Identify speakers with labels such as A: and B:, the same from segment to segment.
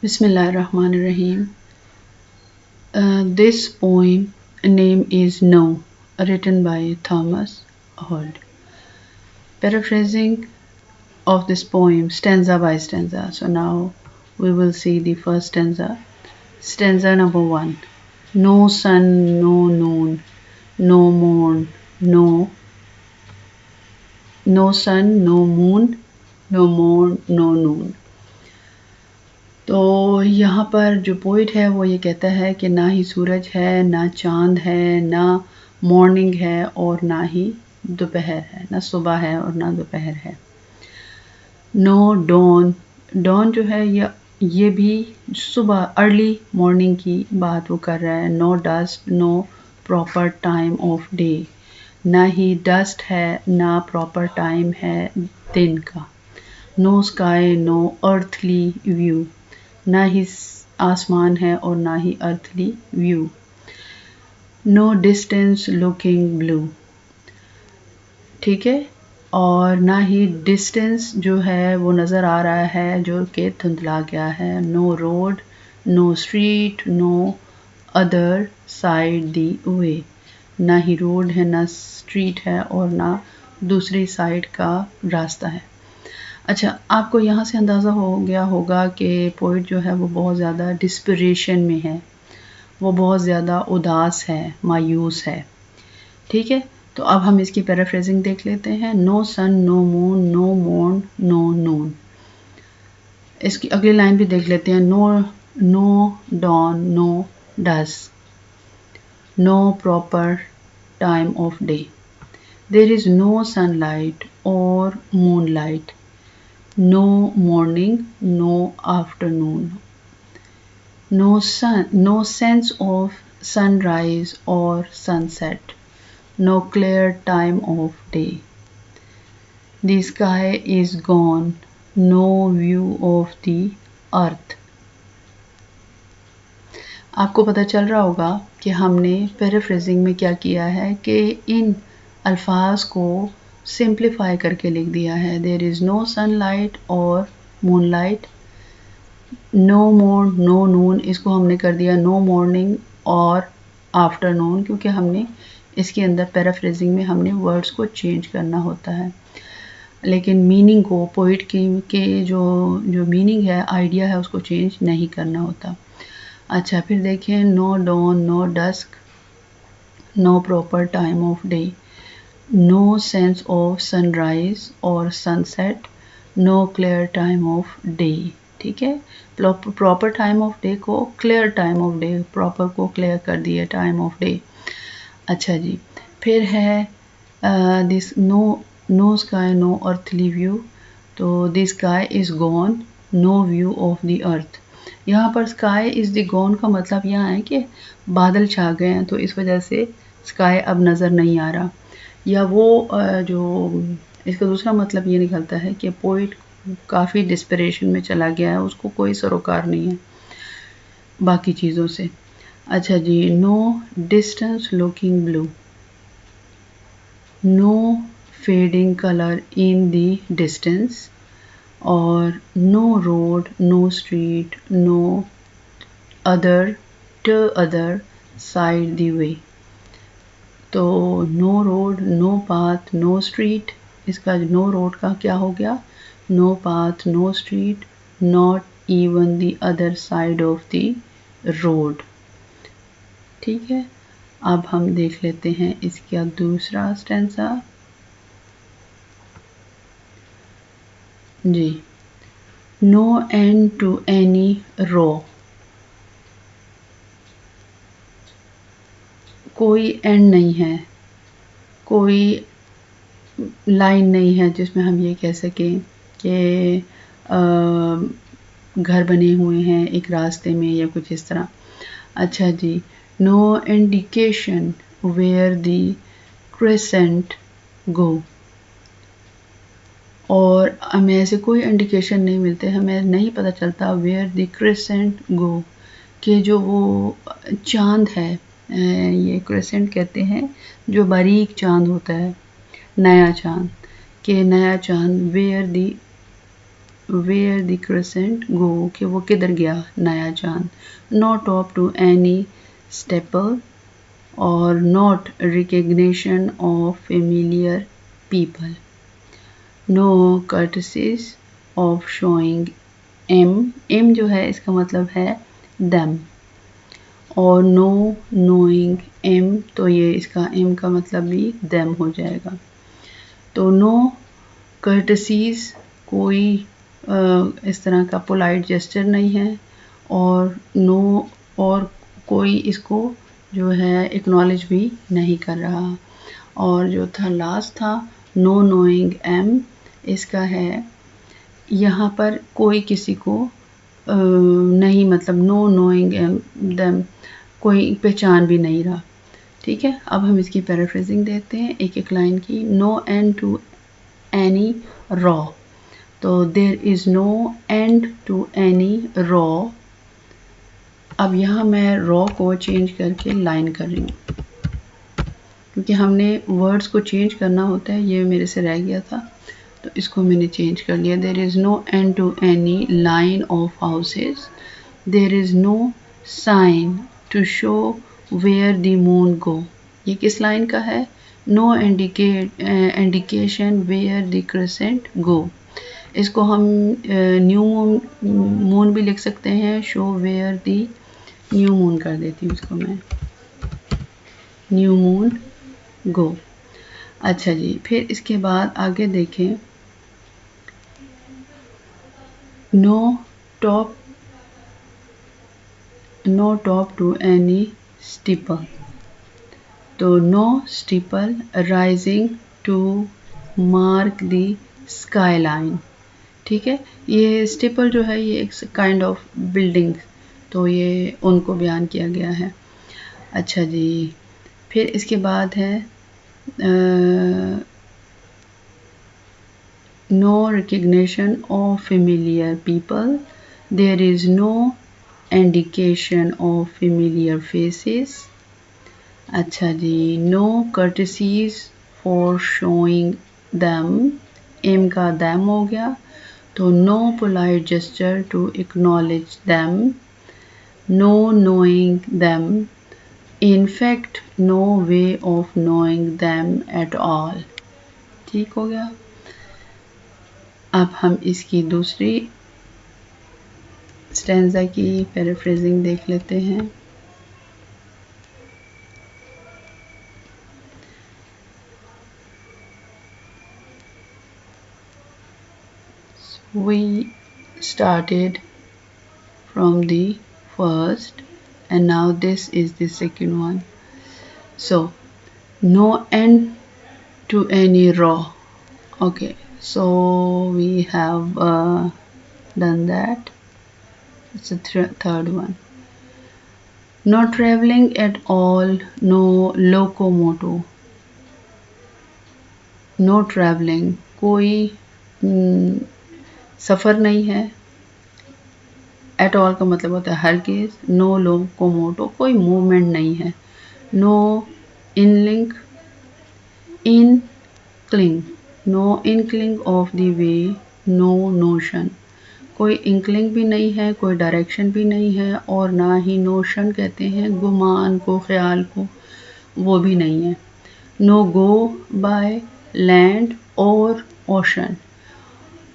A: Bismillahirrahmanirrahim. This poem name is No, written by Thomas Hood. Paraphrasing of this poem stanza by stanza. So now we will see the first stanza. Stanza number 1. No sun, no noon, no morn, no sun, no moon, no morn, no noon. तो यहाँ पर जो poet है वो ये कहता है कि ना ही सूरज है, ना चाँद है, ना मॉर्निंग है और ना ही दोपहर है, ना सुबह है और ना दोपहर है। नो डॉन, डॉन जो है ये भी सुबह अर्ली मॉर्निंग की बात वो कर रहा है। No dust, no proper time of day, ना ही डस्ट है, ना प्रॉपर टाइम है दिन का। No sky, no earthly view, ना ही आसमान है और ना ही earthly view. No distance looking blue, ठीक है, और ना ही डिस्टेंस जो है वो नज़र आ रहा है जो कि धुंधला गया है। No road, no street, no other side the way, ना ही रोड है, ना स्ट्रीट है और ना दूसरी साइड का रास्ता है। अच्छा, आपको यहाँ से अंदाज़ा हो गया होगा कि पोइट जो है वो बहुत ज़्यादा डिस्परेशन में है, वो बहुत ज़्यादा उदास है, मायूस है, ठीक है। तो अब हम इसकी पैराफ्रेजिंग देख लेते हैं। No sun, no moon, no morn, no noon. इसकी अगली लाइन भी देख लेते हैं। No dawn, no dusk, no proper time of day, there is no sunlight और moonlight, no morning, no afternoon, no sun, no sense of sunrise or sunset, no clear time of day. The sky is gone, no view of the earth. आपको पता चल रहा होगा कि हमने paraphrasing में क्या किया है कि इन अल्फाज को सिंप्लीफाई करके लिख दिया है। देयर इज़ नो सनलाइट और मूनलाइट, नो मॉर्न, नो नून, इसको हमने कर दिया नो मॉर्निंग और आफ्टरनून, क्योंकि हमने इसके अंदर पैराफ्रेजिंग में हमने वर्ड्स को चेंज करना होता है, लेकिन मीनिंग को पोइट के जो मीनिंग है, आइडिया है, उसको चेंज नहीं करना होता। अच्छा, फिर देखें। No dawn, no dusk, no proper time of day, no sense of sunrise और sunset, no clear time of day, ठीक है। प्रॉपर टाइम ऑफ डे को clear time of day, proper को क्लियर कर दिया टाइम ऑफ डे। अच्छा जी, फिर है this no sky, no earthly view, तो this sky is gone, no view of the earth. यहाँ पर स्काई इज़ द गॉन का मतलब यहाँ है कि बादल छा गए हैं, तो इस वजह से स्काई अब नज़र नहीं आ रहा। या वो जो इसका दूसरा मतलब ये निकलता है कि पोइट काफ़ी डिस्परेशन में चला गया है, उसको कोई सरोकार नहीं है बाकी चीज़ों से। अच्छा जी, no distance looking blue, no fading colour in the distance, और no road, no street, no other side the way. तो no road, no path, no street, इसका नो रोड का क्या हो गया? No path, no street, not even the other side of the road, ठीक है। अब हम देख लेते हैं इसका दूसरा स्टेंसा जी। No end to any row, कोई एंड नहीं है, कोई लाइन नहीं है जिसमें हम ये कह सकें कि घर बने हुए हैं एक रास्ते में या कुछ इस तरह। अच्छा जी, no indication where the crescent go, और हमें ऐसे कोई इंडिकेशन नहीं मिलते, हमें नहीं पता चलता वेयर द क्रेसेंट गो, कि जो वो चांद है, ये क्रेसेंट कहते हैं जो बारीक चांद होता है, नया चांद, कि नया चांद where the where the crescent गो, कि वो किधर गया नया चांद. No top to any staple और not recognition of familiar people. No कर्टसीज of showing M जो है इसका मतलब है दम, और नो नोइंग एम, तो ये इसका एम का मतलब भी दम हो जाएगा. तो नो कर्टसीज कोई इस तरह का पोलाइट जेस्चर नहीं है, और नो और कोई इसको जो है एक्नॉलेज भी नहीं कर रहा. और जो था लास्ट था नो नोइंग एम, इसका है यहाँ पर कोई किसी को नहीं, मतलब नो नोइंग देम, कोई पहचान भी नहीं रहा. ठीक है, अब हम इसकी पैराफ्रेजिंग देखते हैं एक एक लाइन की. No end to any row, तो there is no end to any row. अब यहाँ मैं रॉ को चेंज करके लाइन कर रही हूँ, क्योंकि हमने वर्ड्स को चेंज करना होता है, ये मेरे से रह गया था तो इसको मैंने चेंज कर लिया. There is no end to any line of houses. There is no sign to show where the moon go. ये किस लाइन का है? No indication where the crescent go. इसको हम न्यू मून भी लिख सकते हैं. Show where the new moon कर देती हूँ इसको मैं, न्यू मून गो. अच्छा जी, फिर इसके बाद आगे देखें. No top to any steeple, तो no steeple rising to mark the sky line. ठीक है, ये स्टीपल जो है ये एक काइंड ऑफ बिल्डिंग, तो ये उनको बयान किया गया है. अच्छा जी, फिर इसके बाद है no recognition of familiar people. There is no indication of familiar faces. अच्छा जी, no courtesies for showing them. M का them हो गया, तो no polite gesture to acknowledge them. No knowing them. In fact, no way of knowing them at all. ठीक हो गया. अब हम इसकी दूसरी स्टैंजा की पैराफ्रेजिंग देख लेते हैं. We started from the first and now this is the second one. So no end to any raw. Okay, so we have done that. It's the third one. No traveling at all, no locomotive. No traveling, कोई सफ़र नहीं है. At all का मतलब होता है हरगिज़. No लोकोमोटो, कोई movement नहीं है. No inkling inkling, no inkling of the way, no notion, कोई इंक्लिंग भी नहीं है, कोई डायरेक्शन भी नहीं है, और ना ही नोशन कहते हैं गुमान को, ख्याल को, वो भी नहीं है. नो गो बाय लैंड और ओशन.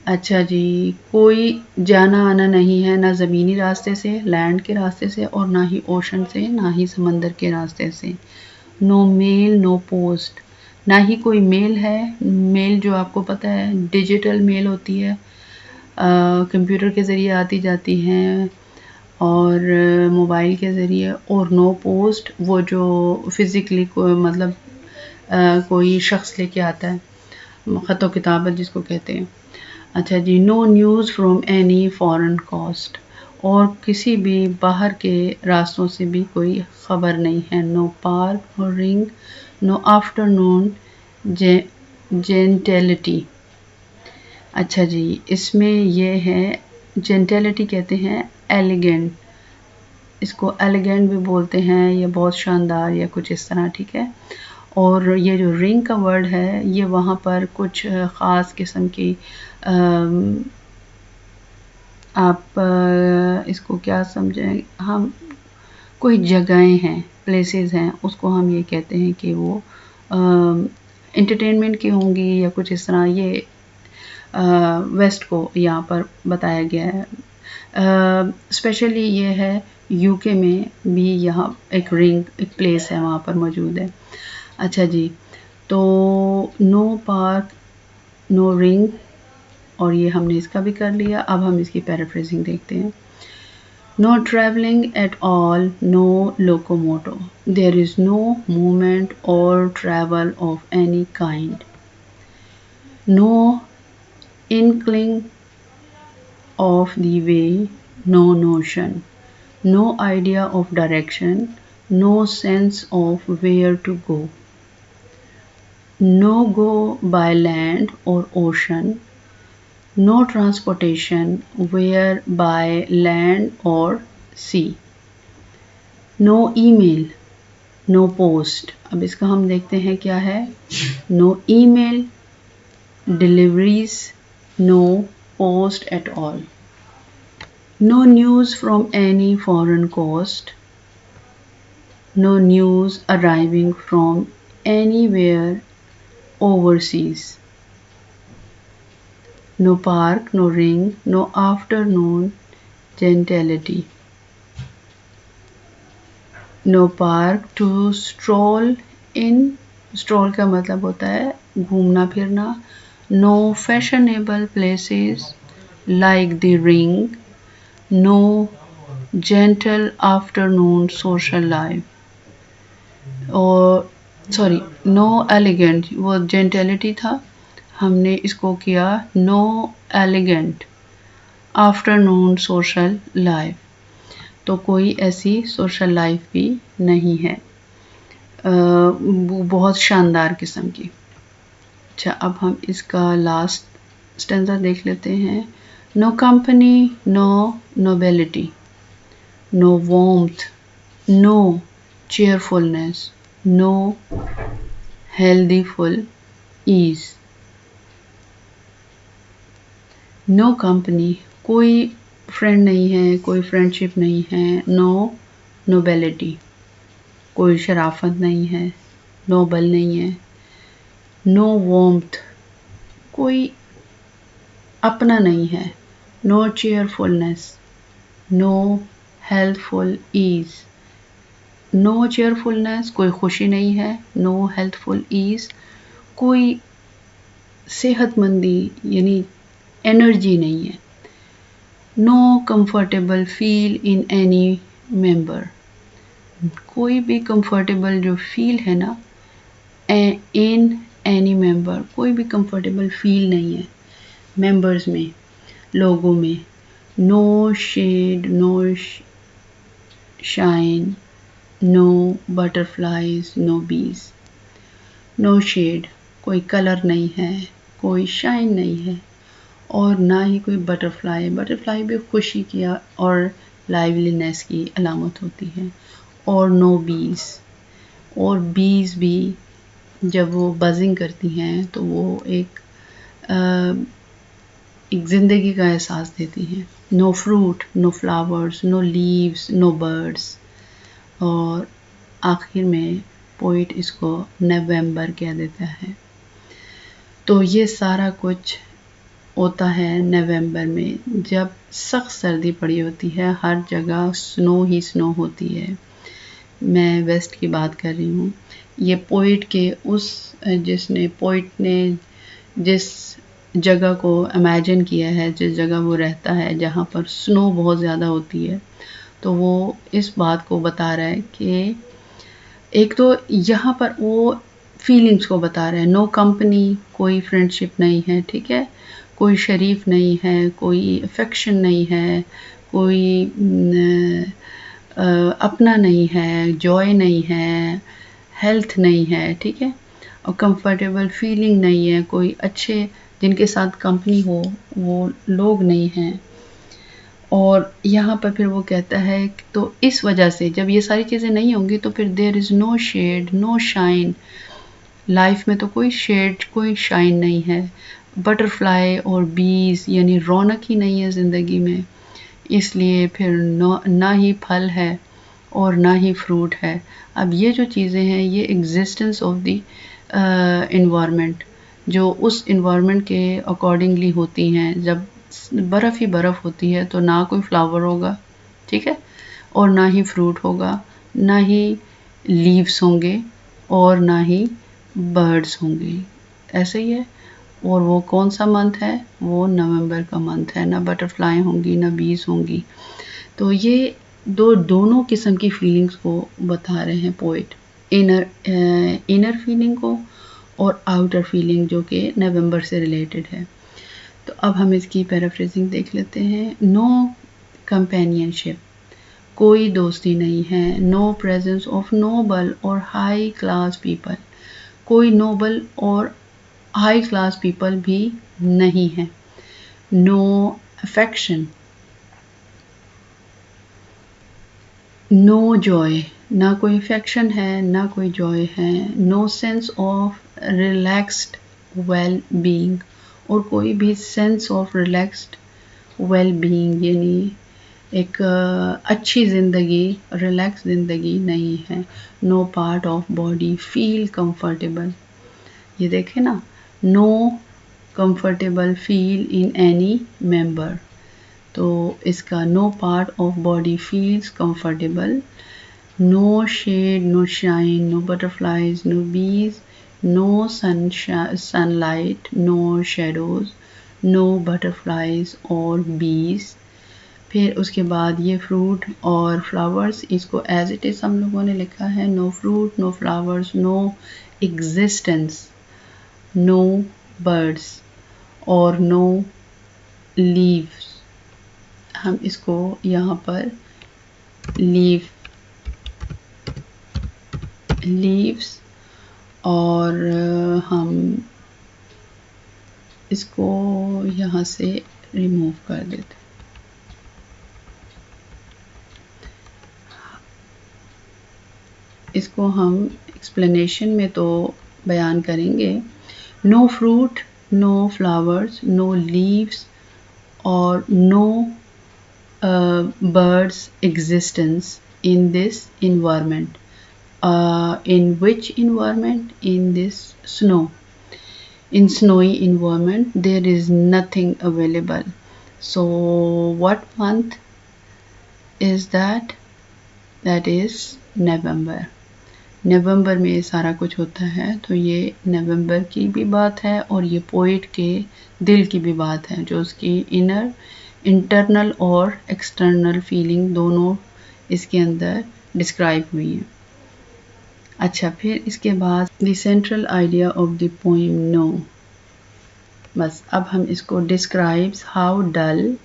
A: अच्छा जी, कोई जाना आना नहीं है, ना ज़मीनी रास्ते से, लैंड के रास्ते से, और ना ही ओशन से, ना ही समंदर के रास्ते से. नो मेल नो पोस्ट, ना ही कोई मेल है. मेल जो आपको पता है डिजिटल मेल होती है, कंप्यूटर के ज़रिए आती जाती हैं और मोबाइल के ज़रिए. और नो पोस्ट वो जो फ़िज़िकली मतलब कोई शख्स लेके आता है, ख़त किताबत जिसको कहते हैं. अच्छा जी, no news from any foreign coast, और किसी भी बाहर के रास्तों से भी कोई ख़बर नहीं है. नो पार्क और रिंग, नो आफ्टरनून जेंटेलिटी. अच्छा जी, इसमें ये है जेंटेलिटी कहते हैं एलिगेंट, इसको एलिगेंट भी बोलते हैं, या बहुत शानदार या कुछ इस तरह. ठीक है, और ये जो रिंग का वर्ड है ये वहाँ पर कुछ ख़ास किस्म की आप इसको क्या समझें, हम कोई जगहें हैं, प्लेसेस हैं, उसको हम ये कहते हैं कि वो एंटरटेनमेंट की होंगी या कुछ इस तरह। ये वेस्ट को यहाँ पर बताया गया है। स्पेशली ये है यूके में भी, यहाँ एक रिंग, एक प्लेस है वहाँ पर मौजूद है। अच्छा जी, तो नो पार्क, नो रिंग, और ये हमने इसका भी कर लिया। अब हम इसकी पैराफ्रेजिंग देखते हैं। No traveling at all, no locomotive. There is no movement or travel of any kind. No inkling of the way, no notion. No idea of direction, no sense of where to go. No go by land or ocean. No transportation where by land or sea. No email, no post. अब इसका हम देखते हैं क्या है। No email, deliveries, no post at all. No news from any foreign coast. No news arriving from anywhere overseas. No park, no ring, no afternoon gentility. No park to stroll in. Stroll का मतलब होता है घूमना फिरना। No fashionable places like the ring. No gentle afternoon social life. और sorry, no elegant, वो gentility था, हमने इसको किया no elegant afternoon social life. तो कोई ऐसी सोशल लाइफ भी नहीं है, बहुत शानदार किस्म की। अच्छा, अब हम इसका लास्ट स्टेंजा देख लेते हैं। No company, no nobility, no warmth, no cheerfulness, no healthful ease. No company, कोई फ्रेंड नहीं है, कोई फ्रेंडशिप नहीं है। नो नोबेलिटी, कोई शराफत नहीं है, नोबल नहीं है। नो वार्मथ, कोई अपना नहीं है। No cheerfulness, no healthful ease. No cheerfulness, कोई खुशी नहीं है। नो हेल्थफुल ईज, कोई सेहतमंदी यानी एनर्जी नहीं है। No comfortable feel in any member, कोई भी कंफर्टेबल जो फील है ना, इन एनी मेंबर, कोई भी कंफर्टेबल फील नहीं है मेंबर्स में, लोगों में। No shade, no shine, no butterflies, no bees. No shade, कोई कलर नहीं है, कोई शाइन नहीं है, और ना ही कोई बटरफ्लाई। बटरफ्लाई भी खुशी की और लाइवलीनेस की अलामत होती है। और नो बीज, और बीज भी जब वो बजिंग करती हैं तो वो एक ज़िंदगी का एहसास देती हैं। No fruit, no flowers, no leaves, no birds. और आखिर में पोइट इसको नवंबर कह देता है। तो ये सारा कुछ होता है नवंबर में, जब सख्त सर्दी पड़ी होती है, हर जगह स्नो ही स्नो होती है। मैं वेस्ट की बात कर रही हूँ। ये पोइट के पोइट ने जिस जगह को इमेजिन किया है, जिस जगह वो रहता है जहाँ पर स्नो बहुत ज़्यादा होती है, तो वो इस बात को बता रहा है कि एक तो यहाँ पर वो फीलिंग्स को बता रहे हैं। नो कंपनी, कोई फ्रेंडशिप नहीं है, ठीक है, कोई शरीफ नहीं है, कोई अफेक्शन नहीं है, कोई अपना नहीं है, जॉय नहीं है, हेल्थ नहीं है, ठीक है, और कंफर्टेबल फीलिंग नहीं है, कोई अच्छे जिनके साथ कंपनी हो वो लोग नहीं हैं। और यहाँ पर फिर वो कहता है तो इस वजह से जब ये सारी चीज़ें नहीं होंगी तो फिर there is no shade, no shine. Life में तो कोई शेड, कोई शाइन नहीं है। बटरफ्लाई और बीज यानी रौनक ही नहीं है ज़िंदगी में। इसलिए फिर ना ही फल है और ना ही फ्रूट है। अब ये जो चीज़ें हैं ये एग्जिस्टेंस ऑफ द इन्वायरमेंट, जो उस इन्वायरमेंट के अकॉर्डिंगली होती हैं। जब बर्फ़ ही बर्फ़ होती है तो ना कोई फ्लावर होगा, ठीक है, और ना ही फ्रूट होगा, ना ही लीव्स होंगे और ना ही बर्ड्स होंगे। ऐसे ही है। और वो कौन सा मंथ है? वो नवंबर का मंथ है। ना बटरफ्लाई होंगी ना बीज होंगी। तो ये दोनों किस्म की फीलिंग्स को बता रहे हैं पोइट, इनर फीलिंग को और आउटर फीलिंग जो कि नवंबर से रिलेटेड है। तो अब हम इसकी पैराफ्रेजिंग देख लेते हैं। नो कंपेनियनशिप, कोई दोस्ती नहीं है। नो प्रेजेंस ऑफ नोबल और हाई क्लास पीपल, कोई नोबल और हाई क्लास पीपल भी नहीं है। नो अफेक्शन, नो जॉय, ना कोई अफेक्शन है ना कोई जॉय है। No sense of relaxed well being, और कोई भी sense of relaxed well being यानी एक अच्छी ज़िंदगी, रिलैक्स ज़िंदगी नहीं है। No part of body feel comfortable, ये देखें ना, no comfortable feel in any member. तो इसका no part of body feels comfortable. No shade, no shine, no butterflies, no bees, no sunlight, no shadows, no butterflies और bees. फिर उसके बाद ये फ्रूट और फ्लावर्स, इसको एज इट इज़ हम लोगों ने लिखा है। No fruit, no flowers, no existence, no birds और नो लीव्स। हम इसको यहाँ पर लीव्स और हम इसको यहाँ से रिमूव कर देते। इसको हम एक्सप्लेनेशन में तो बयान करेंगे। No fruit, no flowers, no leaves और no birds existence in this environment. In which environment? In this snow. In snowy environment there is nothing available. So what month is that? That is November. नवंबर में सारा कुछ होता है। तो ये नवंबर की भी बात है और ये पोइट के दिल की भी बात है, जो उसकी इंटरनल और एक्सटर्नल फीलिंग दोनों इसके अंदर डिस्क्राइब हुई हैं। अच्छा, फिर इसके बाद the central idea of the poem no. बस अब हम इसको describes how dull,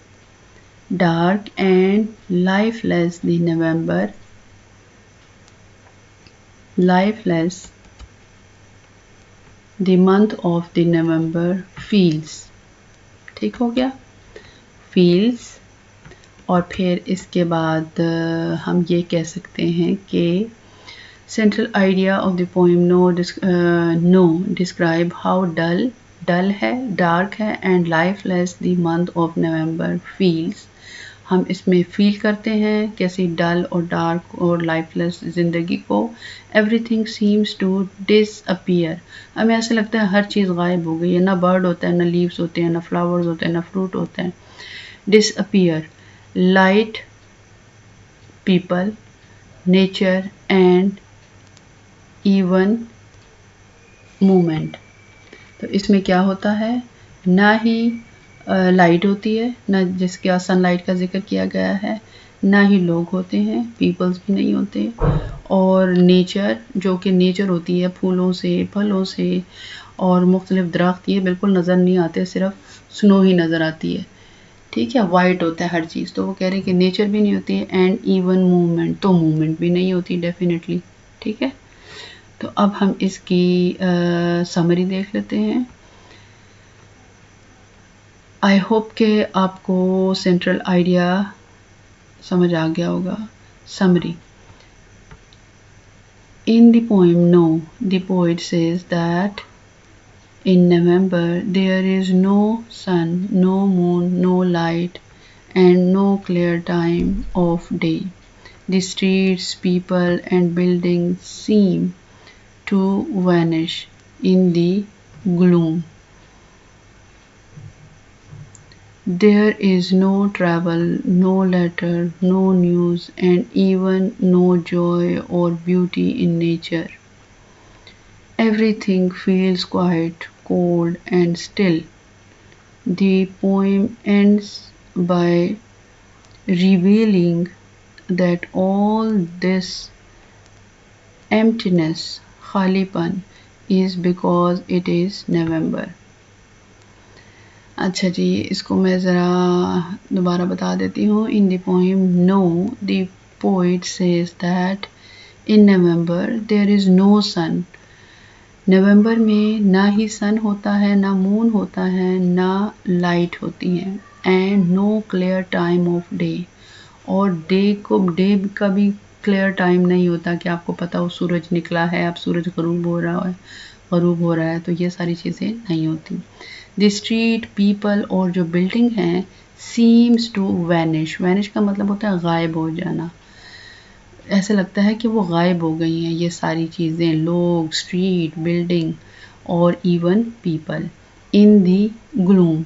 A: dark and lifeless the November, lifeless the month of the November feels। ठीक हो गया, feels। और फिर इसके बाद हम ये कह सकते हैं कि central idea of the poem no describe how dull है, dark है and lifeless the month of November feels। हम इसमें फील करते हैं कैसी डल और डार्क और लाइफलेस ज़िंदगी को। एवरीथिंग सीम्स टू डिसअपीयर, हमें ऐसा लगता है हर चीज़ गायब हो गई है, ना बर्ड होता है, ना लीव्स होते हैं, ना फ्लावर्स होते हैं, ना फ्रूट होते हैं। Disappear, light, people, nature and even movement. तो इसमें क्या होता है, ना ही लाइट होती है, ना जिसका सनलाइट का जिक्र किया गया है, ना ही लोग होते हैं, पीपल्स भी नहीं होते, और नेचर जो कि नेचर होती है फूलों से, फलों से और मुख्तलिफ दरख्त, ये बिल्कुल नज़र नहीं आते, सिर्फ स्नो ही नज़र आती है। ठीक है, वाइट होता है हर चीज़। तो वो कह रहे हैं कि नेचर भी नहीं होती है एंड इवन मूवमेंट, तो मूवमेंट भी नहीं होती डेफिनेटली। ठीक है, तो अब हम इसकी समरी देख लेते हैं। आई होप के आपको सेंट्रल आइडिया समझ आ गया होगा। Summary, in the poem No, the poet says that in November there is no sun, no moon, no light and no clear time of day. The streets, people, and buildings seem to vanish in the gloom. There is no travel, no letter, no news, and even no joy or beauty in nature. Everything feels quiet, cold, and still. The poem ends by revealing that all this emptiness, khalipan, is because it is November. अच्छा जी, इसको मैं ज़रा दोबारा बता देती हूँ. In the poem no the poet says that in November there is no sun. नवंबर में ना ही सन होता है, ना मून होता है, ना लाइट होती है. And no clear time of day, और डे का भी क्लियर टाइम नहीं होता कि आपको पता हो सूरज निकला है, अब सूरज गरूब हो रहा है, तो ये सारी चीज़ें नहीं होती. द स्ट्रीट, पीपल और जो बिल्डिंग हैं सीम्स टू वैनिश. वैनिश का मतलब होता है गायब हो जाना. ऐसे लगता है कि वो गायब हो गई हैं ये सारी चीज़ें, लोग, स्ट्रीट, बिल्डिंग और इवन पीपल. इन दी ग्लूम,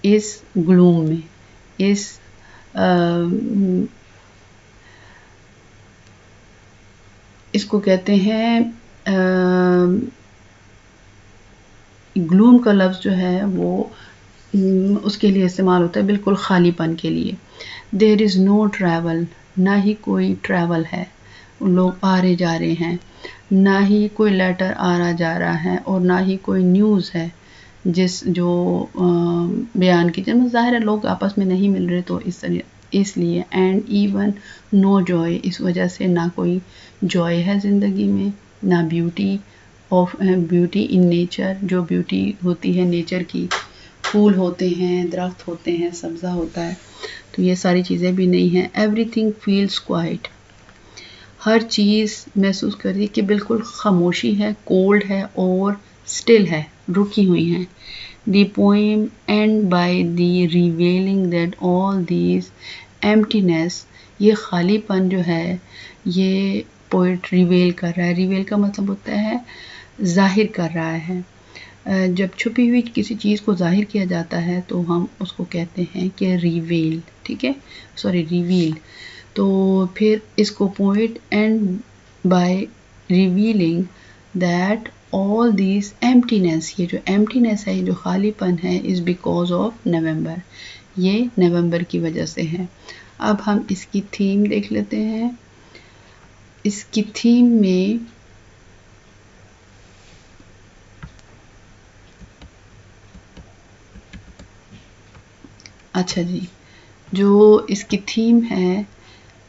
A: इस ग्लूम में, इस इसको कहते हैं ग्लूम का लफ्ज़ जो है वो उसके लिए इस्तेमाल होता है बिल्कुल खालीपन के लिए. देयर इज़ नो ट्रैवल, ना ही कोई ट्रैवल है, लोग आ रहे जा रहे हैं, ना ही कोई लेटर आ रहा जा रहा है, और ना ही कोई न्यूज़ है जो बयान की जाए. ज़ाहिर है लोग आपस में नहीं मिल रहे, तो इसलिए. एंड इवन नो जॉय, इस वजह से ना कोई जॉय है ज़िंदगी में, ना ब्यूटी इन नेचर, जो ब्यूटी होती है नेचर की, फूल होते हैं, दरख्त होते हैं, सब्ज़ा होता है, तो ये सारी चीज़ें भी नहीं हैं. एवरीथिंग फील्स क्वाइट, हर चीज़ महसूस करिए कि बिल्कुल खामोशी है, कोल्ड है और स्टिल है, रुकी हुई हैं. The poem and by the revealing that all these emptiness, ये खालीपन जो है ये पोइट रिवेल कर रहा है. रिवेल का मतलब होता है ज़ाहिर कर रहा है. जब छुपी हुई किसी चीज़ को ज़ाहिर किया जाता है तो हम उसको कहते हैं कि रिवेल, ठीक है, सॉरी रिवील. तो फिर इसको poet and by revealing that all this emptiness, ये जो एम्प्टीनेस है, ये जो खालीपन है, इज़ बिकॉज ऑफ नवंबर, ये नवंबर की वजह से है. अब हम इसकी थीम देख लेते हैं. इसकी थीम में अच्छा जी, जो इसकी थीम है,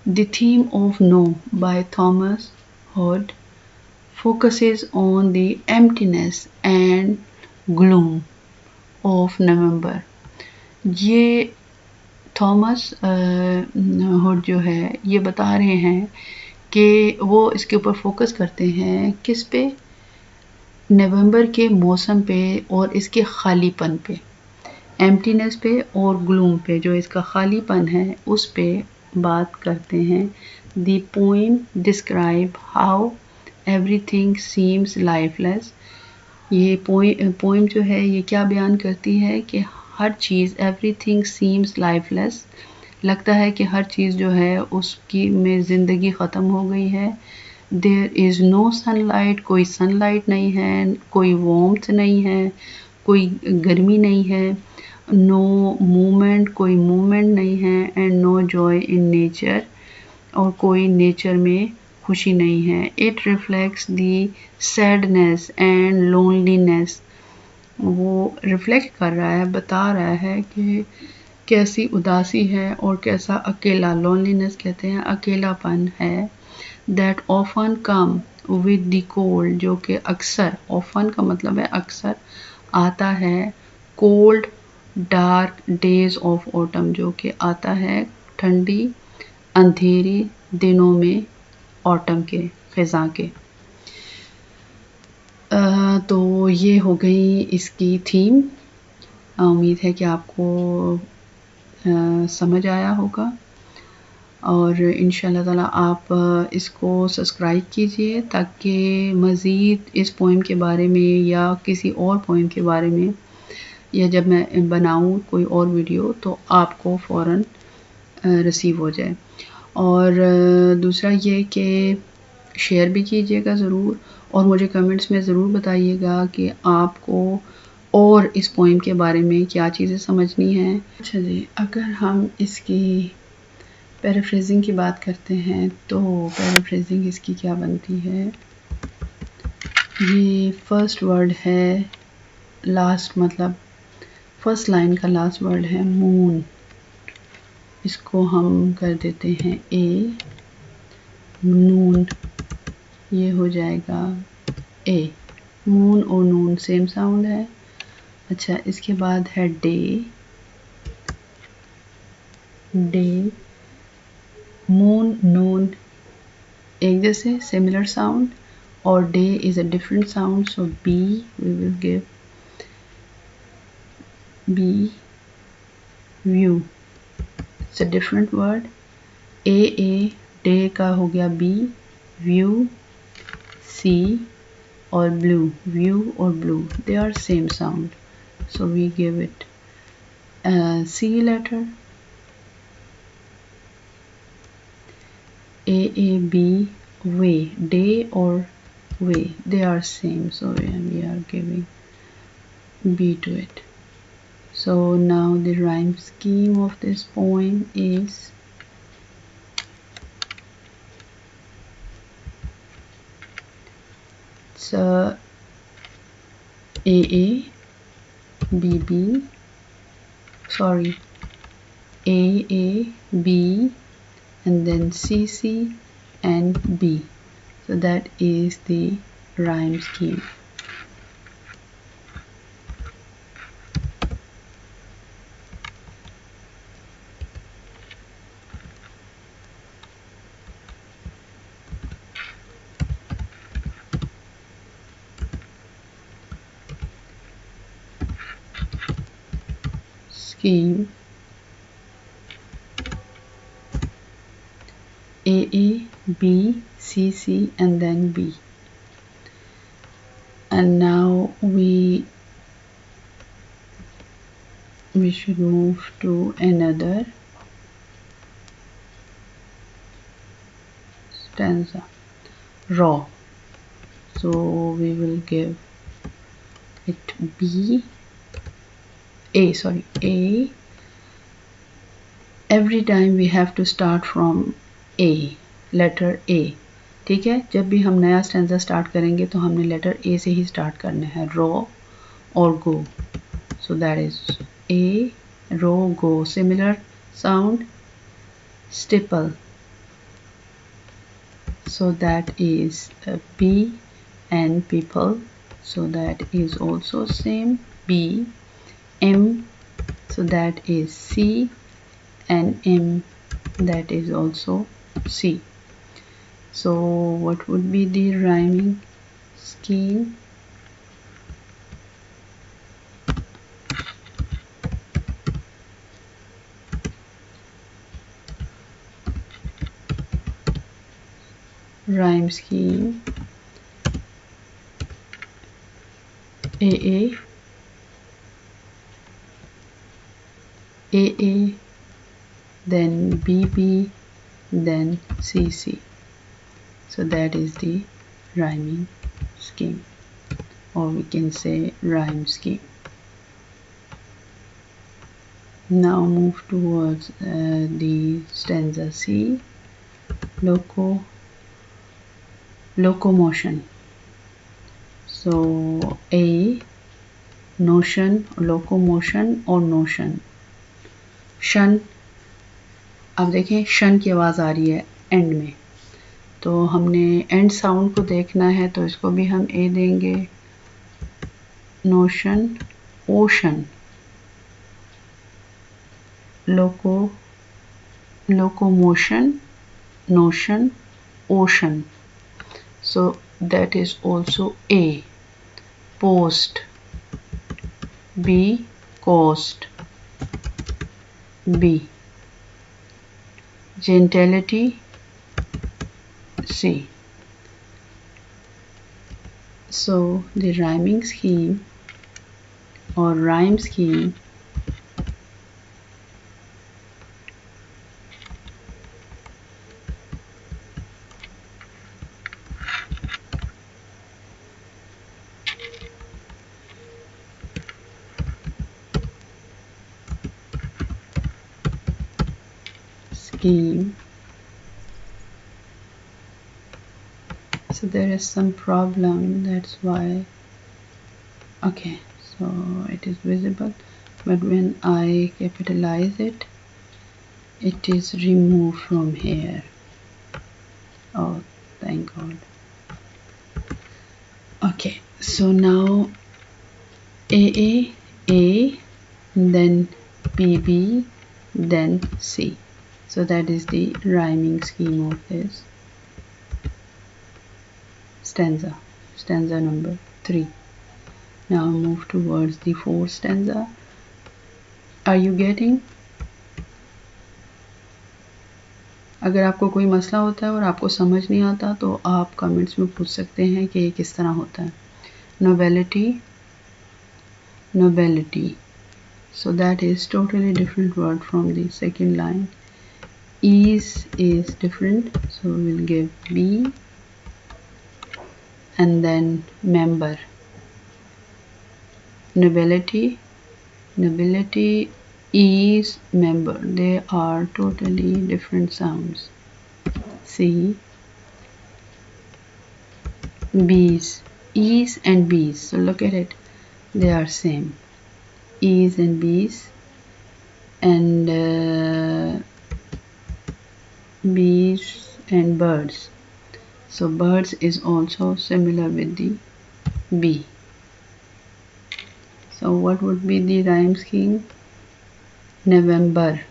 A: the theme of no by Thomas Hood focuses on the emptiness and gloom of November. ये थॉमस हुड जो है ये बता रहे हैं कि वो इसके ऊपर फोकस करते हैं किस पे, नवंबर के मौसम पे और इसके खालीपन पे, एम्प्टीनेस पे और ग्लूम पे, जो इसका खालीपन है उस पे बात करते हैं. The poem describe how everything seems lifeless. ये पोएम जो है ये क्या बयान करती है कि हर चीज़, एवरीथिंग सीम्स लाइफलेस, लगता है कि हर चीज़ जो है उसकी में ज़िंदगी ख़त्म हो गई है. देयर इज़ नो सनलाइट, कोई सनलाइट नहीं है, कोई वार्मथ नहीं है, कोई गर्मी नहीं है, नो मूवमेंट, कोई मूवमेंट नहीं है, and no joy in nature, और कोई नेचर में खुशी नहीं है. It reflects the sadness and loneliness, वो रिफ्लेक्ट कर रहा है, बता रहा है कि कैसी उदासी है और कैसा अकेला, लोनलीनेस कहते हैं अकेलापन है. That often come with the cold, जो कि अक्सर, ऑफन का मतलब है अक्सर, आता है cold dark days of autumn, जो कि आता है ठंडी अंधेरी दिनों में ऑटम के, ख़ज़ां के. तो ये हो गई इसकी थीम. उम्मीद है कि आपको समझ आया होगा। और इंशाल्लाह ताला आप इसको सब्सक्राइब कीजिए ताकि मज़ीद इस पोइम के बारे में या किसी और पोइम के बारे में या जब मैं बनाऊँ कोई और वीडियो तो आपको फ़ौरन रिसीव हो जाए। और दूसरा ये कि शेयर भी कीजिएगा ज़रूर और मुझे कमेंट्स में ज़रूर बताइएगा कि आपको और इस पोइम के बारे में क्या चीज़ें समझनी हैं। अच्छा जी, अगर हम इसकी पैराफ्रेजिंग की बात करते हैं तो पैराफ्रेजिंग इसकी क्या बनती है। ये फर्स्ट वर्ड है, लास्ट मतलब फर्स्ट लाइन का लास्ट वर्ड है मून। इसको हम कर देते हैं ए, नून, ये हो जाएगा ए। मून और नून सेम साउंड है। अच्छा, इसके बाद है डे, डे, मून, नून एक जैसे सिमिलर साउंड, और day is a different sound, so B we will give B, view, it's a different word. A day का हो गया बी, व्यू सी, और ब्लू, व्यू और blue they are same sound, so we give it C letter. A, way, day or way, they are same, so we are giving B to it. So now the rhyme scheme of this poem is so A, B, sorry, A, B, and then C, and B. So that is the rhyme scheme. Scheme A, B, C, and then B. And now we should move to another stanza, raw. So we will give it B, A. Every time we have to start from A, letter A. ठीक है, जब भी हम नया stanza start करेंगे तो हमने letter ए से ही स्टार्ट करना है, रॉ और go. So that is a, row, go, similar sound, steeple, so that is B, and people, so that is also same, B, M, so that is C, and M, that is also C. So what would be the rhyming scheme? Rhyme scheme A, then B, then C. So that is the rhyming scheme, or we can say rhyme scheme. Now move towards the stanza C, locomotion. So A, notion, locomotion और notion. शन, अब देखें शन की आवाज़ आ रही है and में, तो हमने एंड साउंड को देखना है, तो इसको भी हम ए देंगे। Notion, ocean, locomotion, notion, ocean, so that is also A. Post, B, coast, B. Gentility, C. So the rhyming scheme or rhyme scheme so there is some problem, that's why. Okay, so it is visible, but when I capitalize it, it is removed from here. Oh, thank God. Okay, so now A, then BB, then C. So that is the rhyming scheme of this stanza number 3. Now move towards the 4th stanza. Are you getting? अगर आपको कोई मसला होता है और आपको समझ नहीं आता तो आप कमेंट्स में पूछ सकते हैं कि ये किस तरह होता है. Nobility. So that is totally different word from the second line. Ease is different, so we'll give B, and then member. Nobility, ease, member. They are totally different sounds. C. Bees, ease and bees. So look at it, they are same. Ease and bees, and bees and birds. So birds is also similar with the bee. So what would be the rhyme scheme? November,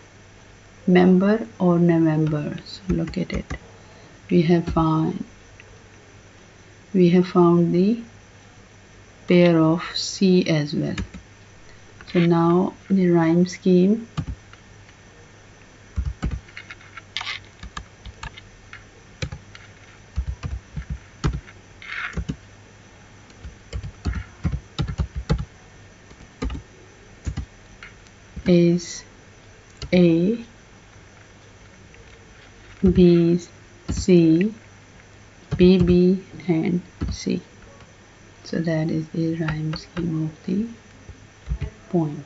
A: member or November. So look at it. We have found the pair of C as well. So now the rhyme scheme is A, B, C, B, B, and C. So that is the rhyme scheme of the poem.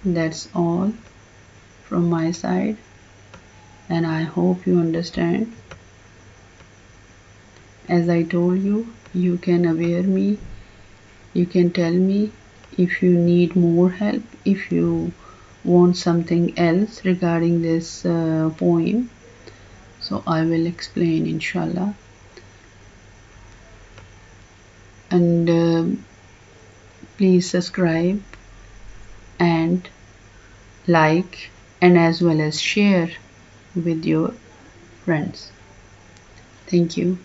A: That's all from my side, and I hope you understand. As I told you, you can aware me, you can tell me if you need more help, if you want something else regarding this poem, so I will explain inshallah. And please subscribe and like, and as well as share with your friends. Thank you.